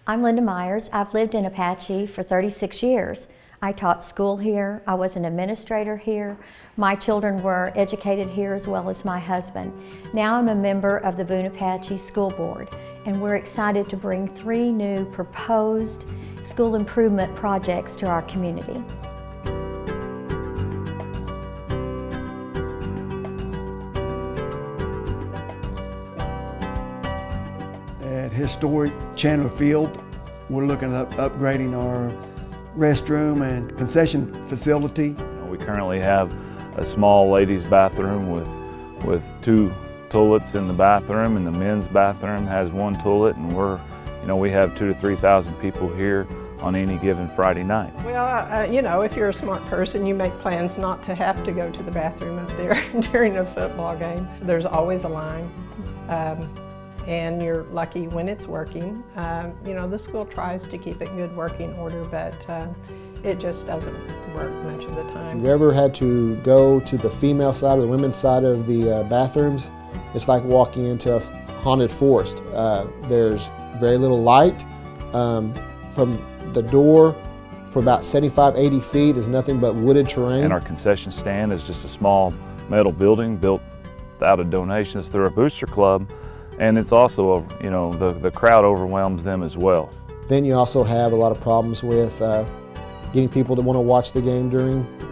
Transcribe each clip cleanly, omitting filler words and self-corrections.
I'm Linda Myers. I've lived in Apache for 36 years. I taught school here. I was an administrator here. My children were educated here as well as my husband. Now I'm a member of the Boone-Apache School Board, and we're excited to bring 3 new proposed school improvement projects to our community. At historic Chandler Field, we're looking at upgrading our restroom and concession facility. We currently have a small ladies' bathroom with 2 toilets in the bathroom, and the men's bathroom has 1 toilet, and we have 2,000 to 3,000 people here on any given Friday night. Well, if you're a smart person, you make plans not to have to go to the bathroom up there during a football game. There's always a line. And you're lucky when it's working. The school tries to keep it in good working order, but it just doesn't work much of the time. If you ever had to go to the female side or the women's side of the bathrooms, it's like walking into a haunted forest. There's very little light. From the door for about 75, 80 feet is nothing but wooded terrain. And our concession stand is just a small metal building built out of donations through our booster club. And it's also, the crowd overwhelms them as well. Then you also have a lot of problems with getting people to want to watch the game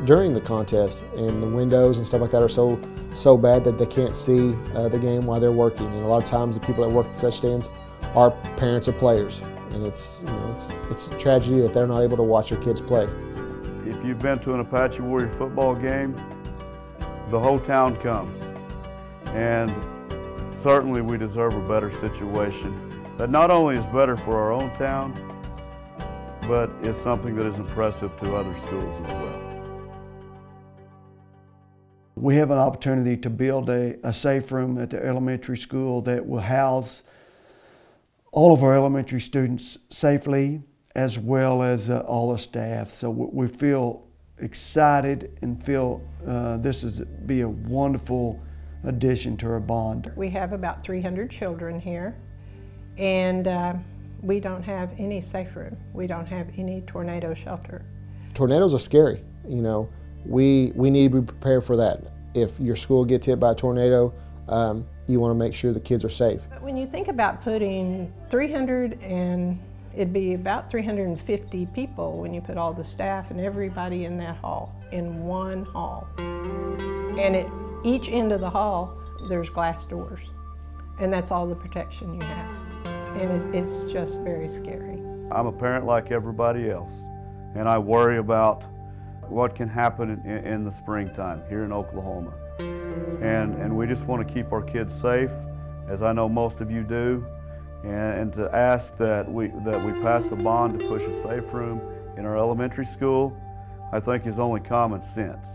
during the contest, and the windows and stuff like that are so bad that they can't see the game while they're working. And a lot of times the people that work at such stands are parents of players, and it's a tragedy that they're not able to watch their kids play. If you've been to an Apache Warrior football game, the whole town comes, and certainly we deserve a better situation that not only is better for our own town, but is something that is impressive to other schools as well. We have an opportunity to build a safe room at the elementary school that will house all of our elementary students safely, as well as all the staff. So we feel excited and feel this is be a wonderful addition to our bond. We have about 300 children here, and we don't have any safe room. We don't have any tornado shelter. Tornadoes are scary. We need to be prepared for that. If your school gets hit by a tornado, you want to make sure the kids are safe. But when you think about putting it'd be about 350 people when you put all the staff and everybody in that hall, in one hall. And at each end of the hall, there's glass doors. And that's all the protection you have. And it's just very scary. I'm a parent like everybody else, and I worry about what can happen in the springtime here in Oklahoma. And we just want to keep our kids safe, as I know most of you do, and to ask that we pass a bond to push a safe room in our elementary school, I think is only common sense.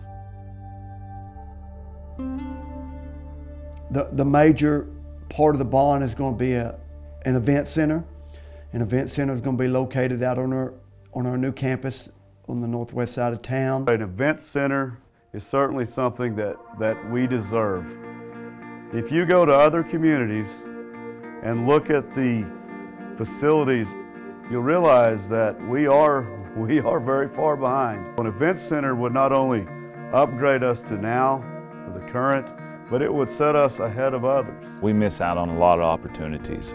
The major part of the bond is going to be an event center. An event center is going to be located out on our new campus on the northwest side of town. An event center is certainly something that we deserve. If you go to other communities and look at the facilities, you'll realize that we are very far behind. An event center would not only upgrade us to now, the current, but it would set us ahead of others. We miss out on a lot of opportunities.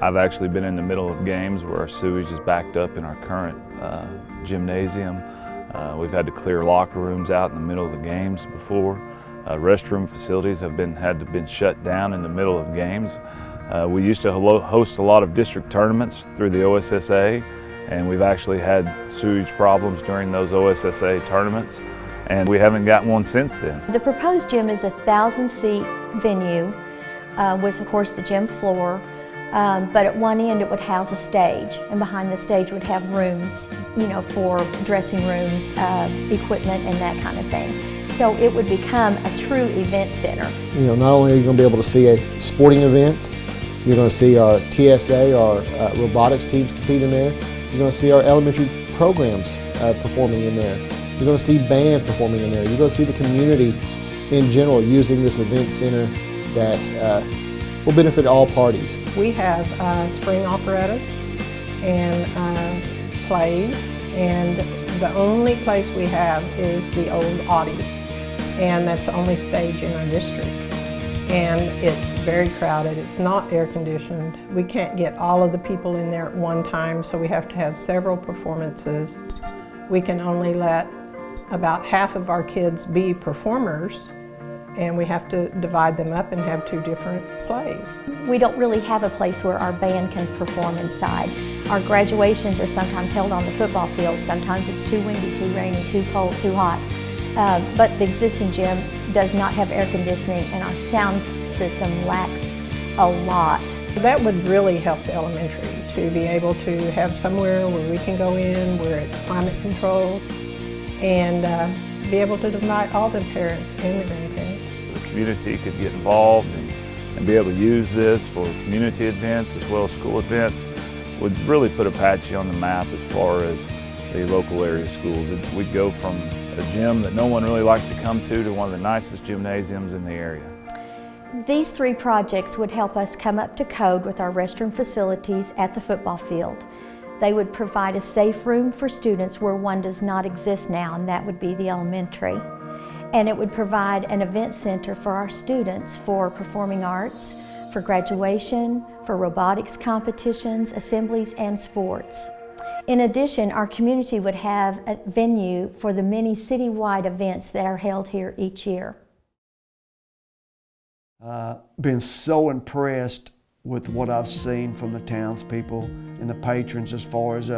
I've actually been in the middle of games where our sewage is backed up in our current gymnasium. We've had to clear locker rooms out in the middle of the games before. Restroom facilities have been shut down in the middle of games. We used to host a lot of district tournaments through the OSSA, and we've actually had sewage problems during those OSSA tournaments, and we haven't gotten one since then. The proposed gym is a 1,000-seat venue with, of course, the gym floor. But at one end it would house a stage, and behind the stage would have rooms, for dressing rooms, equipment, and that kind of thing. So it would become a true event center. Not only are you going to be able to see sporting events, you're going to see our TSA, our robotics teams compete in there. You're going to see our elementary programs performing in there. You're going to see band performing in there. You're going to see the community in general using this event center that will benefit all parties. We have spring operettas, and plays, and the only place we have is the old Audi, and that's the only stage in our district. And it's very crowded. It's not air conditioned. We can't get all of the people in there at one time, so we have to have several performances. We can only let about half of our kids be performers, and we have to divide them up and have 2 different plays. We don't really have a place where our band can perform inside. Our graduations are sometimes held on the football field. Sometimes it's too windy, too rainy, too cold, too hot. But the existing gym does not have air conditioning, and our sound system lacks a lot. That would really help the elementary, to be able to have somewhere where we can go in, where it's climate controlled, and be able to invite all the parents and the grandparents. The community could get involved and be able to use this for community events as well as school events would really put Apache on the map as far as the local area schools. We'd go from a gym that no one really likes to come to one of the nicest gymnasiums in the area. These 3 projects would help us come up to code with our restroom facilities at the football field. They would provide a safe room for students where one does not exist now, and that would be the elementary. And it would provide an event center for our students for performing arts, for graduation, for robotics competitions, assemblies, and sports. In addition, our community would have a venue for the many citywide events that are held here each year. Been so impressed with what I've seen from the townspeople and the patrons as far as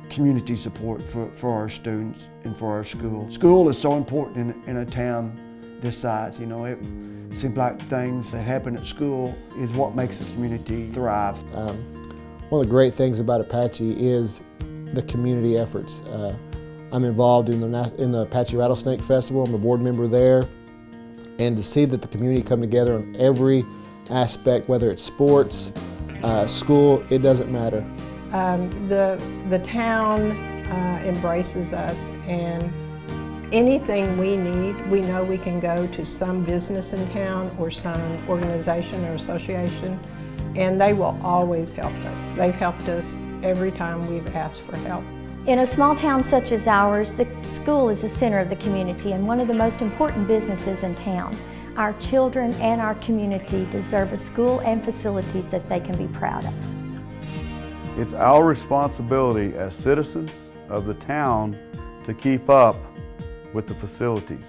community support for our students and for our school. School is so important in a town this size. You know, it seems like things that happen at school is what makes the community thrive. One of the great things about Apache is the community efforts. I'm involved in the Apache Rattlesnake Festival. I'm a board member there. And to see that the community come together on every aspect, whether it's sports, school, it doesn't matter. The town embraces us, and anything we need, we know we can go to some business in town or some organization or association, and they will always help us. They've helped us every time we've asked for help. In a small town such as ours, the school is the center of the community and one of the most important businesses in town. Our children and our community deserve a school and facilities that they can be proud of. It's our responsibility as citizens of the town to keep up with the facilities.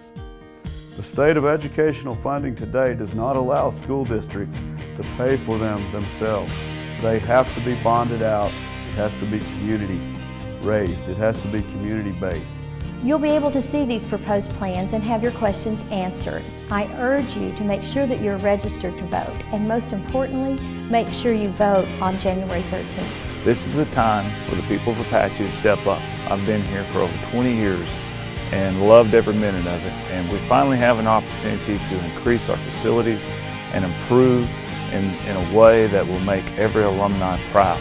The state of educational funding today does not allow school districts to pay for them themselves. They have to be bonded out. It has to be community raised. It has to be community based. You'll be able to see these proposed plans and have your questions answered. I urge you to make sure that you're registered to vote, and most importantly, make sure you vote on January 13th. This is the time for the people of Apache to step up. I've been here for over 20 years and loved every minute of it, and we finally have an opportunity to increase our facilities and improve in a way that will make every alumni proud.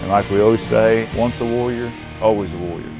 And like we always say, once a warrior, always a warrior.